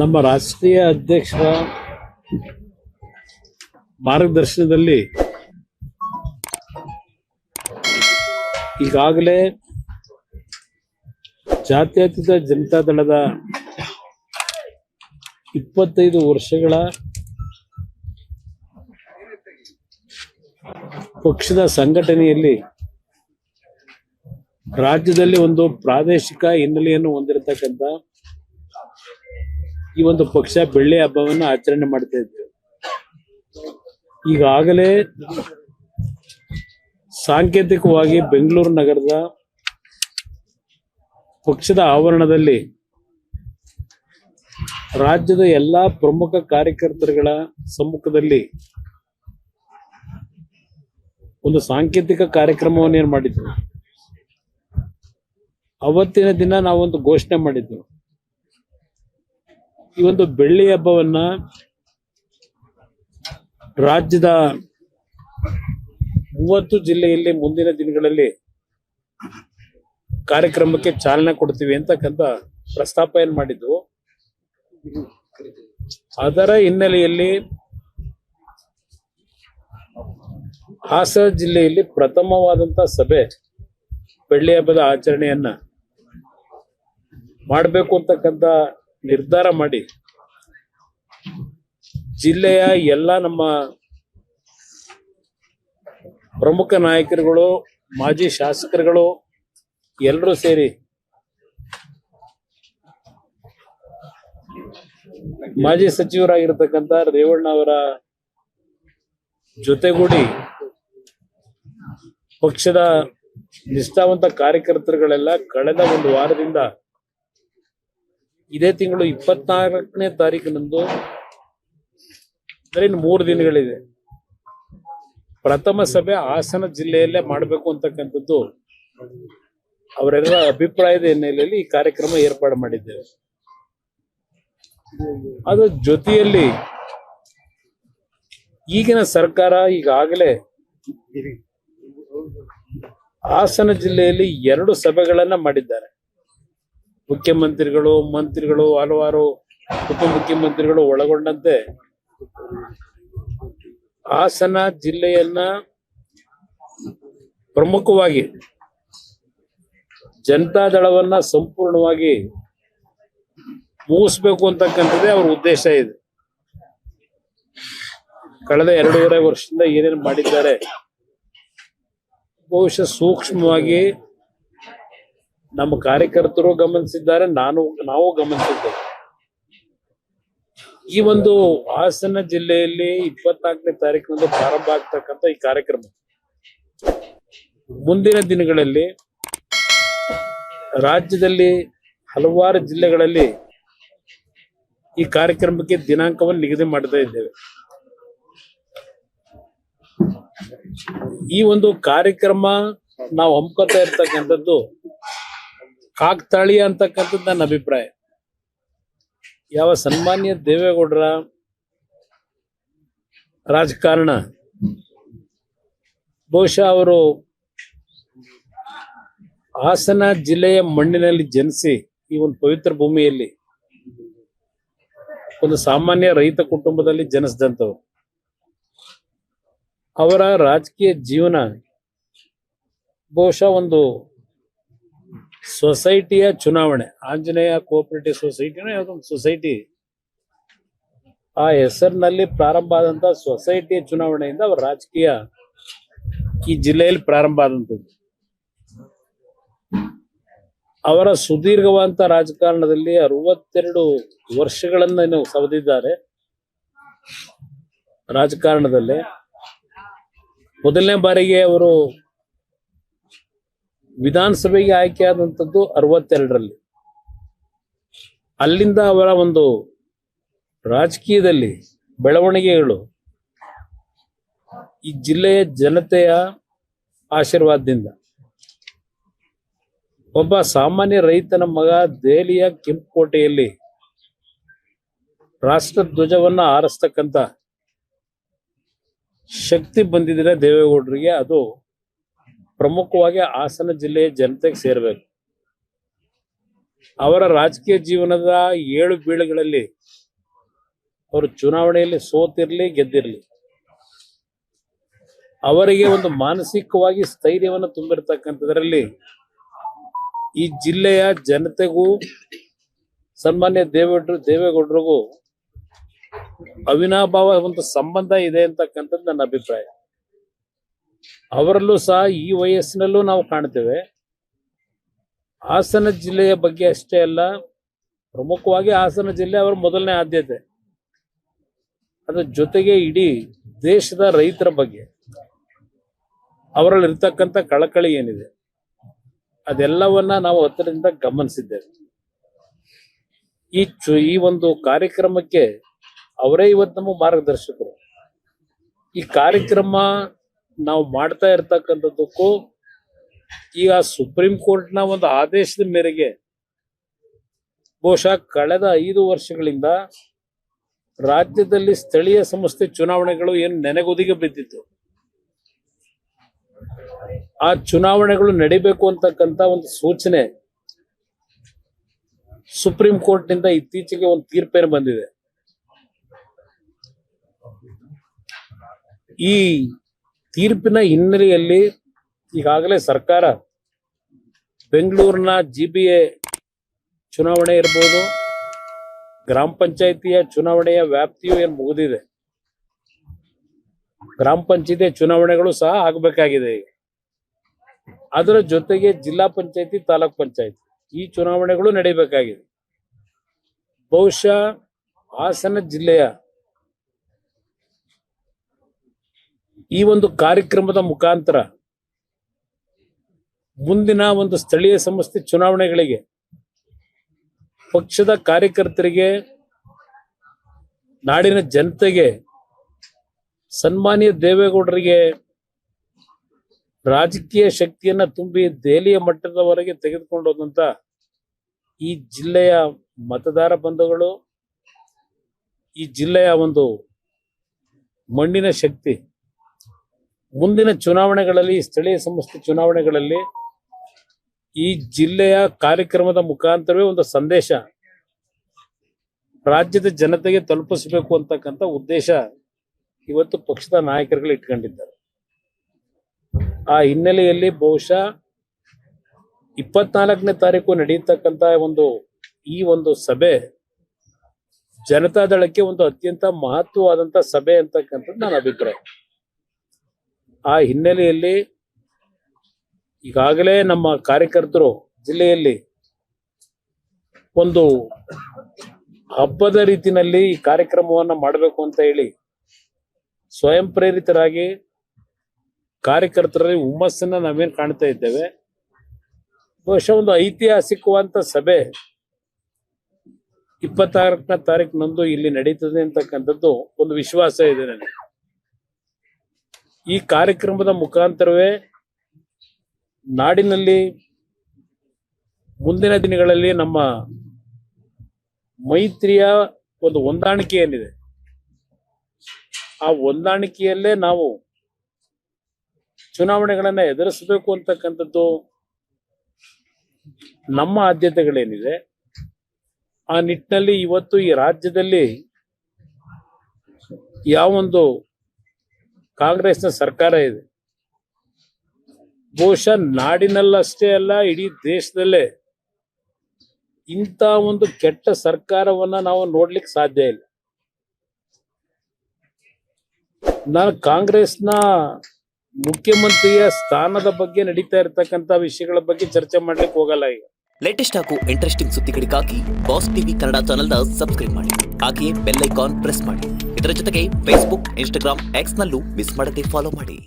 ನಮ್ಮ ರಾಷ್ಟ್ರೀಯ ಅಧ್ಯಕ್ಷರ ಮಾರ್ಗದರ್ಶನದಲ್ಲಿ ಈಗಾಗಲೇ ಜಾತ್ಯತೀತ ಜನತಾದಳದ 25 ವರ್ಷಗಳ ಪಕ್ಷದ ಸಂಘಟನೆಯಲ್ಲಿ ರಾಜ್ಯದಲ್ಲಿ ಒಂದು ಪ್ರಾದೇಶಿಕ ಹಿನ್ನೆಲೆಯನ್ನು ಹೊಂದಿರತಕ್ಕಂಥ ಈ ಒಂದು ಪಕ್ಷ ಬೆಳ್ಳಿ ಹಬ್ಬವನ್ನು ಆಚರಣೆ ಮಾಡ್ತಾ ಇತ್ತು. ಈಗಾಗಲೇ ಸಾಂಕೇತಿಕವಾಗಿ ಬೆಂಗಳೂರು ನಗರದ ಪಕ್ಷದ ಆವರಣದಲ್ಲಿ ರಾಜ್ಯದ ಎಲ್ಲ ಪ್ರಮುಖ ಕಾರ್ಯಕರ್ತರುಗಳ ಸಮ್ಮುಖದಲ್ಲಿ ಒಂದು ಸಾಂಕೇತಿಕ ಕಾರ್ಯಕ್ರಮವನ್ನು ಏನು ಮಾಡಿದ್ರು. ಅವತ್ತಿನ ದಿನ ನಾವೊಂದು ಘೋಷಣೆ ಮಾಡಿದ್ವಿ. ಈ ಒಂದು ಬೆಳ್ಳಿ ಹಬ್ಬವನ್ನ ರಾಜ್ಯದ 30 ಜಿಲ್ಲೆಯಲ್ಲಿ ಮುಂದಿನ ದಿನಗಳಲ್ಲಿ ಕಾರ್ಯಕ್ರಮಕ್ಕೆ ಚಾಲನೆ ಕೊಡ್ತೀವಿ ಅಂತಕ್ಕಂಥ ಪ್ರಸ್ತಾಪ ಏನ್ ಮಾಡಿದ್ವು. ಅದರ ಹಿನ್ನೆಲೆಯಲ್ಲಿ ಹಾಸನ ಜಿಲ್ಲೆಯಲ್ಲಿ ಪ್ರಥಮವಾದಂತ ಸಭೆ ಬೆಳ್ಳಿ ಹಬ್ಬದ ಆಚರಣೆಯನ್ನ ಮಾಡಬೇಕು ಅಂತಕ್ಕಂಥ ನಿರ್ಧಾರ ಮಾಡಿ ಜಿಲ್ಲೆಯ ಎಲ್ಲ ನಮ್ಮ ಪ್ರಮುಖ ನಾಯಕರುಗಳು, ಮಾಜಿ ಶಾಸಕರುಗಳು ಎಲ್ಲರೂ ಸೇರಿ ಮಾಜಿ ಸಚಿವರಾಗಿರ್ತಕ್ಕಂಥ ರೇವಣ್ಣ ಅವರ ಜೊತೆಗೂಡಿ ಪಕ್ಷದ ನಿಷ್ಠಾವಂತ ಕಾರ್ಯಕರ್ತರುಗಳೆಲ್ಲ ಕಳೆದ ಒಂದು ವಾರದಿಂದ ಇದೇ ತಿಂಗಳು 24ನೇ ತಾರೀಕಿನಂದು ಅಂದ್ರೆ ಇನ್ನು 3 ದಿನಗಳಿದೆ ಪ್ರಥಮ ಸಭೆ ಹಾಸನ ಜಿಲ್ಲೆಯಲ್ಲೇ ಮಾಡಬೇಕು ಅಂತಕ್ಕಂಥದ್ದು ಅವರೆಲ್ಲ ಅಭಿಪ್ರಾಯದ ಹಿನ್ನೆಲೆಯಲ್ಲಿ ಈ ಕಾರ್ಯಕ್ರಮ ಏರ್ಪಾಡು ಮಾಡಿದ್ದೇವೆ. ಅದರ ಜೊತೆಯಲ್ಲಿ ಈಗಿನ ಸರ್ಕಾರ ಈಗಾಗಲೇ ಹಾಸನ ಜಿಲ್ಲೆಯಲ್ಲಿ 2 ಸಭೆಗಳನ್ನ ಮಾಡಿದ್ದಾರೆ. ಮುಖ್ಯಮಂತ್ರಿಗಳು, ಮಂತ್ರಿಗಳು, ಹಲವಾರು ಉಪಮುಖ್ಯಮಂತ್ರಿಗಳು ಒಳಗೊಂಡಂತೆ ಹಾಸನ ಜಿಲ್ಲೆಯನ್ನ ಪ್ರಮುಖವಾಗಿ ಜನತಾದಳವನ್ನ ಸಂಪೂರ್ಣವಾಗಿ ಮುಗಿಸ್ಬೇಕು ಅಂತಕ್ಕಂಥದ್ದೇ ಅವ್ರ ಉದ್ದೇಶ ಇದೆ. ಕಳೆದ 2.5 ವರ್ಷದಿಂದ ಏನೇನು ಮಾಡಿದ್ದಾರೆ ಬಹುಶಃ ಸೂಕ್ಷ್ಮವಾಗಿ ನಮ್ಮ ಕಾರ್ಯಕರ್ತರು ಗಮನಿಸಿದ್ದಾರೆ, ನಾವು ಗಮನಿಸಿದ್ದೇವೆ. ಈ ಒಂದು ಹಾಸನ ಜಿಲ್ಲೆಯಲ್ಲಿ 24ನೇ ತಾರೀಕಿನಂದು ಪ್ರಾರಂಭ ಆಗ್ತಕ್ಕಂಥ ಈ ಕಾರ್ಯಕ್ರಮ ಮುಂದಿನ ದಿನಗಳಲ್ಲಿ ರಾಜ್ಯದಲ್ಲಿ ಹಲವಾರು ಜಿಲ್ಲೆಗಳಲ್ಲಿ ಈ ಕಾರ್ಯಕ್ರಮಕ್ಕೆ ದಿನಾಂಕವನ್ನು ನಿಗದಿ ಮಾಡ್ತಾ ಇದ್ದೇವೆ. ಈ ಒಂದು ಕಾರ್ಯಕ್ರಮ ನಾವು ಹಮ್ಮಿಕೊಳ್ತಾ ಇರ್ತಕ್ಕಂಥದ್ದು ಕಾಕ್ತಾಳೀಯ ಅಂತಕ್ಕಂಥದ್ದು ನನ್ನ ಅಭಿಪ್ರಾಯ. ಯಾವ ಸನ್ಮಾನ್ಯ ದೇವೇಗೌಡರ ರಾಜಕಾರಣ ಬಹುಶಃ ಅವರು ಹಾಸನ ಜಿಲ್ಲೆಯ ಮಣ್ಣಿನಲ್ಲಿ ಜನಿಸಿ ಈ ಒಂದು ಪವಿತ್ರ ಭೂಮಿಯಲ್ಲಿ ಒಂದು ಸಾಮಾನ್ಯ ರೈತ ಕುಟುಂಬದಲ್ಲಿ ಜನಿಸಿದಂಥವ್ರು. ಅವರ ರಾಜಕೀಯ ಜೀವನ ಬಹುಶಃ ಒಂದು ಸೊಸೈಟಿಯ ಚುನಾವಣೆ, ಆಂಜನೇಯ ಕೋಆಪರೇಟಿವ್ ಸೊಸೈಟಿನ ಯಾವುದೊಂದು ಸೊಸೈಟಿ ಆ ಹೆಸರಿನಲ್ಲಿ ಪ್ರಾರಂಭ ಆದಂತ ಸೊಸೈಟಿಯ ಚುನಾವಣೆಯಿಂದ ಅವರ ರಾಜಕೀಯ ಈ ಜಿಲ್ಲೆಯಲ್ಲಿ ಪ್ರಾರಂಭ ಆದಂಥದ್ದು. ಅವರ ಸುದೀರ್ಘವಾದಂತ ರಾಜಕಾರಣದಲ್ಲಿ 62 ವರ್ಷಗಳನ್ನ ಸವದಿದ್ದಾರೆ. ರಾಜಕಾರಣದಲ್ಲಿ ಮೊದಲನೇ ಬಾರಿಗೆ ಅವರು ವಿಧಾನಸಭೆಗೆ ಆಯ್ಕೆಯಾದಂಥದ್ದು 62ರಲ್ಲಿ. ಅಲ್ಲಿಂದ ಅವರ ಒಂದು ರಾಜಕೀಯದಲ್ಲಿ ಬೆಳವಣಿಗೆಗಳು ಈ ಜಿಲ್ಲೆಯ ಜನತೆಯ ಆಶೀರ್ವಾದದಿಂದ ಒಬ್ಬ ಸಾಮಾನ್ಯ ರೈತನ ಮಗ ದೆಹಲಿಯ ಕೆಂಪುಕೋಟೆಯಲ್ಲಿ ರಾಷ್ಟ್ರ ಧ್ವಜವನ್ನ ಹಾರಿಸ್ತಕ್ಕಂಥ ಶಕ್ತಿ ಬಂದಿದ್ರೆ ದೇವೇಗೌಡರಿಗೆ ಅದು ಪ್ರಮುಖವಾಗಿ ಹಾಸನ ಜಿಲ್ಲೆಯ ಜನತೆಗೆ ಸೇರಬೇಕು. ಅವರ ರಾಜಕೀಯ ಜೀವನದ 7 ಬೀಳುಗಳಲ್ಲಿ ಅವರು ಚುನಾವಣೆಯಲ್ಲಿ ಸೋತಿರ್ಲಿ ಗೆದ್ದಿರ್ಲಿ, ಅವರಿಗೆ ಒಂದು ಮಾನಸಿಕವಾಗಿ ಸ್ಥೈರ್ಯವನ್ನು ತುಂಬಿರ್ತಕ್ಕಂಥದ್ರಲ್ಲಿ ಈ ಜಿಲ್ಲೆಯ ಜನತೆಗೂ ಸನ್ಮಾನ್ಯ ದೇವೇಗೌಡರಿಗೂ ಅವಿನಾಭಾವ ಒಂದು ಸಂಬಂಧ ಇದೆ ಅಂತಕ್ಕಂಥದ್ದು ನನ್ನ ಅಭಿಪ್ರಾಯ. ಅವರಲ್ಲೂ ಸಹ ಈ ವಯಸ್ಸಿನಲ್ಲೂ ನಾವು ಕಾಣ್ತೇವೆ. ಹಾಸನ ಜಿಲ್ಲೆಯ ಬಗ್ಗೆ ಅಷ್ಟೇ ಅಲ್ಲ, ಪ್ರಮುಖವಾಗಿ ಹಾಸನ ಜಿಲ್ಲೆ ಅವರ ಮೊದಲನೇ ಆದ್ಯತೆ. ಅದರ ಜೊತೆಗೆ ಇಡೀ ದೇಶದ ರೈತರ ಬಗ್ಗೆ ಅವರಲ್ಲಿ ಇರ್ತಕ್ಕಂಥ ಕಳಕಳಿ ಏನಿದೆ ಅದೆಲ್ಲವನ್ನ ನಾವು ಹತ್ತಿರದಿಂದ ಗಮನಿಸಿದ್ದೇವೆ. ಈ ಒಂದು ಕಾರ್ಯಕ್ರಮಕ್ಕೆ ಅವರೇ ಇವತ್ತು ನಮ್ಮ ಮಾರ್ಗದರ್ಶಕರು. ಈ ಕಾರ್ಯಕ್ರಮ ನಾವು ಮಾಡ್ತಾ ಇರ್ತಕ್ಕಂಥದ್ದಕ್ಕೂ ಈಗ ಸುಪ್ರೀಂ ಕೋರ್ಟ್ನ ಒಂದು ಆದೇಶದ ಮೇರೆಗೆ ಬಹುಶಃ ಕಳೆದ 5 ವರ್ಷಗಳಿಂದ ರಾಜ್ಯದಲ್ಲಿ ಸ್ಥಳೀಯ ಸಂಸ್ಥೆ ಚುನಾವಣೆಗಳು ಏನು ನೆನೆಗುದಿಗೆ ಬಿದ್ದಿತ್ತು, ಆ ಚುನಾವಣೆಗಳು ನಡಿಬೇಕು ಅಂತಕ್ಕಂಥ ಒಂದು ಸೂಚನೆ ಸುಪ್ರೀಂ ಕೋರ್ಟ್ನಿಂದ ಇತ್ತೀಚೆಗೆ ಒಂದು ತೀರ್ಪೇನು ಬಂದಿದೆ. ಈ ತೀರ್ಪಿನ ಹಿನ್ನೆಲೆಯಲ್ಲಿ ಈಗಾಗಲೇ ಸರ್ಕಾರ ಬೆಂಗಳೂರಿನ GBA ಚುನಾವಣೆ ಇರ್ಬೋದು, ಗ್ರಾಮ ಪಂಚಾಯಿತಿಯ ಚುನಾವಣೆಯ ವ್ಯಾಪ್ತಿಯು ಏನು ಮುಗಿದಿದೆ, ಗ್ರಾಮ ಪಂಚಾಯಿತಿಯ ಚುನಾವಣೆಗಳು ಸಹ ಆಗಬೇಕಾಗಿದೆ. ಈಗ ಅದರ ಜೊತೆಗೆ ಜಿಲ್ಲಾ ಪಂಚಾಯಿತಿ, ತಾಲೂಕ್ ಪಂಚಾಯಿತಿ ಈ ಚುನಾವಣೆಗಳು ನಡೀಬೇಕಾಗಿದೆ. ಬಹುಶಃ ಹಾಸನ ಜಿಲ್ಲೆಯ ಈ ಒಂದು ಕಾರ್ಯಕ್ರಮದ ಮುಖಾಂತರ ಮುಂದಿನ ಒಂದು ಸ್ಥಳೀಯ ಸಂಸ್ಥೆ ಚುನಾವಣೆಗಳಿಗೆ ಪಕ್ಷದ ಕಾರ್ಯಕರ್ತರಿಗೆ, ನಾಡಿನ ಜನತೆಗೆ, ಸನ್ಮಾನ್ಯ ದೇವೇಗೌಡರಿಗೆ ರಾಜಕೀಯ ಶಕ್ತಿಯನ್ನ ತುಂಬಿ ದೆಹಲಿಯ ಮಟ್ಟದವರೆಗೆ ತೆಗೆದುಕೊಂಡು ಹೋದಂತ ಈ ಜಿಲ್ಲೆಯ ಮತದಾರ ಬಂಧುಗಳು, ಈ ಜಿಲ್ಲೆಯ ಒಂದು ಮಣ್ಣಿನ ಶಕ್ತಿ ಮುಂದಿನ ಚುನಾವಣೆಗಳಲ್ಲಿ, ಸ್ಥಳೀಯ ಸಂಸ್ಥೆ ಚುನಾವಣೆಗಳಲ್ಲಿ ಈ ಜಿಲ್ಲೆಯ ಕಾರ್ಯಕ್ರಮದ ಮುಖಾಂತರವೇ ಒಂದು ಸಂದೇಶ ರಾಜ್ಯದ ಜನತೆಗೆ ತಲುಪಿಸಬೇಕು ಅಂತಕ್ಕಂಥ ಉದ್ದೇಶ ಇವತ್ತು ಪಕ್ಷದ ನಾಯಕರುಗಳು ಇಟ್ಕೊಂಡಿದ್ದಾರೆ. ಆ ಹಿನ್ನೆಲೆಯಲ್ಲಿ ಬಹುಶಃ 24ನೇ ತಾರೀಕು ನಡೆಯತಕ್ಕಂತ ಈ ಒಂದು ಸಭೆ ಜನತಾದಳಕ್ಕೆ ಒಂದು ಅತ್ಯಂತ ಮಹತ್ವವಾದಂತ ಸಭೆ ಅಂತಕ್ಕಂಥದ್ದು ನನ್ನ ಅಭಿಪ್ರಾಯ. ಆ ಹಿನ್ನೆಲೆಯಲ್ಲಿ ಈಗಾಗಲೇ ನಮ್ಮ ಕಾರ್ಯಕರ್ತರು ಜಿಲ್ಲೆಯಲ್ಲಿ ಒಂದು ಹಬ್ಬದ ರೀತಿಯಲ್ಲಿ ಈ ಕಾರ್ಯಕ್ರಮವನ್ನ ಮಾಡಬೇಕು ಅಂತ ಹೇಳಿ ಸ್ವಯಂ ಪ್ರೇರಿತರಾಗಿ ಕಾರ್ಯಕರ್ತರಲ್ಲಿ ಹುಮ್ಮಸ್ಸನ್ನ ನಾವೇನು ಕಾಣ್ತಾ ಇದ್ದೇವೆ. ಬಹುಶಃ ಒಂದು ಐತಿಹಾಸಿಕವಾದಂತ ಸಭೆ 26ನೇ ತಾರೀಕಿನಂದು ಇಲ್ಲಿ ನಡೀತದೆ ಅಂತಕ್ಕಂಥದ್ದು ಒಂದು ವಿಶ್ವಾಸ ಇದೆ ನನಗೆ. ಈ ಕಾರ್ಯಕ್ರಮದ ಮುಖಾಂತರವೇ ನಾಡಿನಲ್ಲಿ ಮುಂದಿನ ದಿನಗಳಲ್ಲಿ ನಮ್ಮ ಮೈತ್ರಿಯ ಒಂದು ಹೊಂದಾಣಿಕೆ ಏನಿದೆ, ಆ ಹೊಂದಾಣಿಕೆಯಲ್ಲೇ ನಾವು ಚುನಾವಣೆಗಳನ್ನ ಎದುರಿಸಬೇಕು ಅಂತಕ್ಕಂಥದ್ದು ನಮ್ಮ ಆದ್ಯತೆಗಳೇನಿದೆ. ಆ ನಿಟ್ಟಿನಲ್ಲಿ ಇವತ್ತು ಈ ರಾಜ್ಯದಲ್ಲಿ ಯಾವೊಂದು ಕಾಂಗ್ರೆಸ್ನ ಸರ್ಕಾರ ಇದೆ, ಬಹುಶಃ ನಾಡಿನಲ್ಲಷ್ಟೇ ಅಲ್ಲ ಇಡೀ ದೇಶದಲ್ಲೇ ಇಂಥ ಒಂದು ಕೆಟ್ಟ ಸರ್ಕಾರವನ್ನ ನಾವು ನೋಡ್ಲಿಕ್ಕೆ ಸಾಧ್ಯ ಇಲ್ಲ. ನಾನು ಕಾಂಗ್ರೆಸ್ನ ಮುಖ್ಯಮಂತ್ರಿಯ ಸ್ಥಾನದ ಬಗ್ಗೆ ನಡೀತಾ ಇರತಕ್ಕಂತ ವಿಷಯಗಳ ಬಗ್ಗೆ ಚರ್ಚೆ ಮಾಡ್ಲಿಕ್ಕೆ ಹೋಗಲ್ಲ. ಈಗ ಲೇಟೆಸ್ಟ್ ಹಾಗೂ ಇಂಟ್ರೆಸ್ಟಿಂಗ್ ಸುದ್ದಿಗಳಿಗಾಗಿ ಬಾಸ್ ಟಿವಿ ಕನ್ನಡ ಚಾನೆಲ್ನ ಸಬ್ಸ್ಕ್ರೈಬ್ ಮಾಡಿ, ಹಾಗೆಯೇ ಬೆಲ್ ಐಕಾನ್ ಪ್ರೆಸ್ ಮಾಡಿ. ಇದರ ಜೊತೆಗೆ ಫೇಸ್ಬುಕ್, ಇನ್ಸ್ಟಾಗ್ರಾಮ್, ಎಕ್ಸ್ ನಲ್ಲೂ ಮಿಸ್ ಮಾಡದೆ ಫಾಲೋ ಮಾಡಿ.